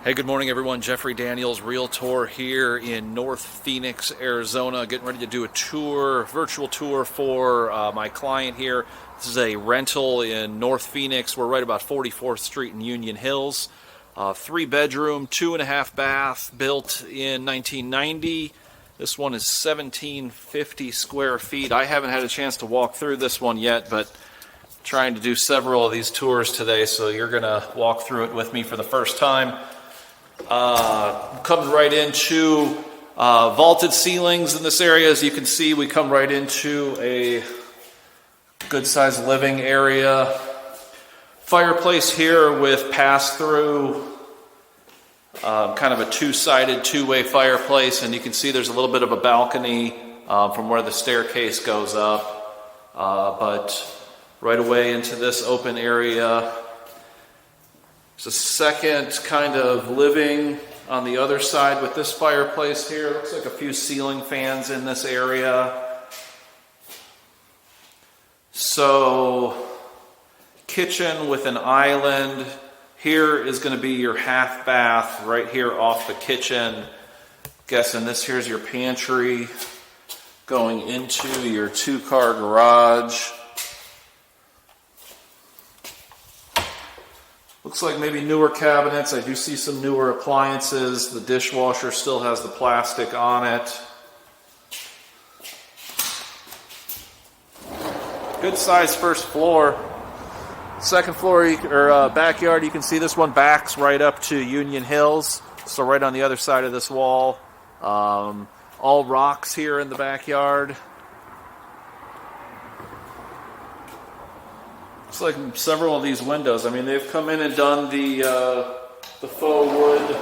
Hey, good morning, everyone. Jeffrey Daniels, Realtor here in North Phoenix, Arizona, getting ready to do a tour, virtual tour for my client here. This is a rental in North Phoenix. We're right about 44th Street in Union Hills. 3-bedroom, 2.5 bath, built in 1990. This one is 1,750 square feet. I haven't had a chance to walk through this one yet, but trying to do several of these tours today, so you're going to walk through it with me for the first time. Comes right into vaulted ceilings in this area. As you can see, we come right into a good-sized living area. Fireplace here with pass-through, kind of a two-sided, two-way fireplace, and you can see there's a little bit of a balcony from where the staircase goes up, but right away into this open area. There's a second kind of living on the other side with this fireplace here. Looks like a few ceiling fans in this area. So, kitchen with an island. Here is going to be your half bath right here off the kitchen. Guessing this here's your pantry going into your 2-car garage. Looks like maybe newer cabinets. I do see some newer appliances. The dishwasher still has the plastic on it. Good size first floor. Second floor or backyard, you can see this one backs right up to Union Hills. So right on the other side of this wall. All rocks here in the backyard. Looks like several of these windows. I mean, they've come in and done the faux wood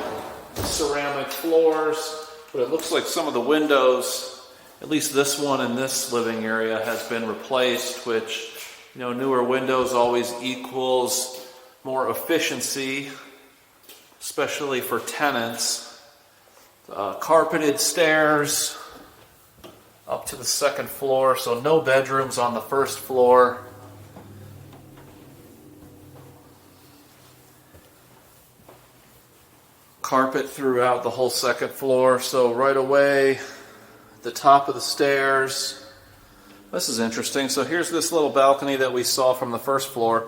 ceramic floors, but it looks like some of the windows, at least this one in this living area, has been replaced, which, you know, newer windows always equals more efficiency, especially for tenants. Carpeted stairs up to the second floor, so no bedrooms on the first floor. Carpet throughout the whole second floor. So right away, the top of the stairs. This is interesting. So here's this little balcony that we saw from the first floor.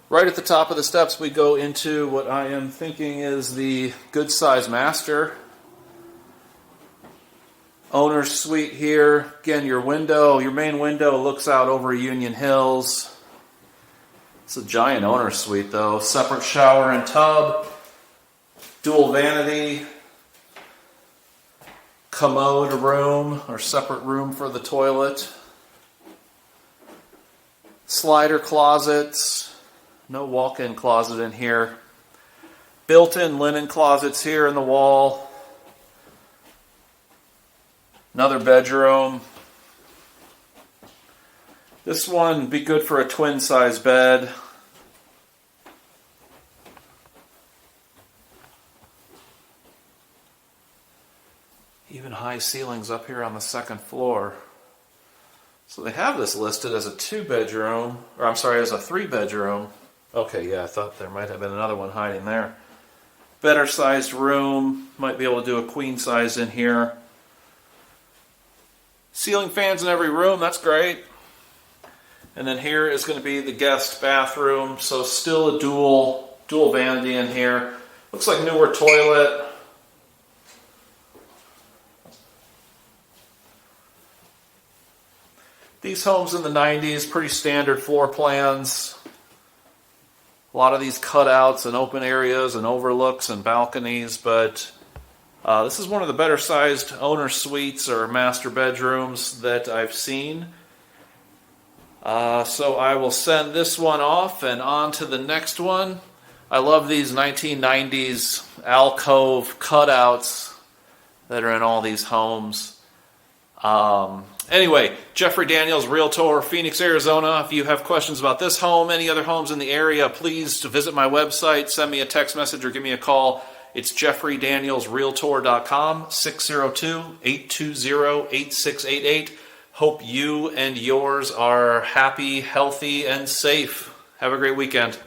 Right at the top of the steps, we go into what I am thinking is the good size master. Owner's suite here. Again, your main window looks out over Union Hills. It's a giant owner's suite though. Separate shower and tub. Dual vanity, commode room, or separate room for the toilet. Slider closets, no walk-in closet in here. Built-in linen closets here in the wall. Another bedroom. This one would be good for a twin-size bed. Even high ceilings up here on the second floor. So they have this listed as a 2-bedroom, or I'm sorry, as a 3-bedroom. Okay, yeah, I thought there might have been another one hiding there. Better sized room, might be able to do a queen size in here. Ceiling fans in every room, that's great. And then here is going to be the guest bathroom, so still a dual vanity in here. Looks like newer toilet. These homes in the 90s, pretty standard floor plans. A lot of these cutouts and open areas and overlooks and balconies, but this is one of the better sized owner suites or master bedrooms that I've seen. So I will send this one off and on to the next one. I love these 1990s alcove cutouts that are in all these homes. Anyway, Jeffrey Daniels, Realtor, Phoenix, Arizona. If you have questions about this home, any other homes in the area, please visit my website, send me a text message or give me a call. It's jeffreydanielsrealtor.com, 602-820-8688. Hope you and yours are happy, healthy, and safe. Have a great weekend.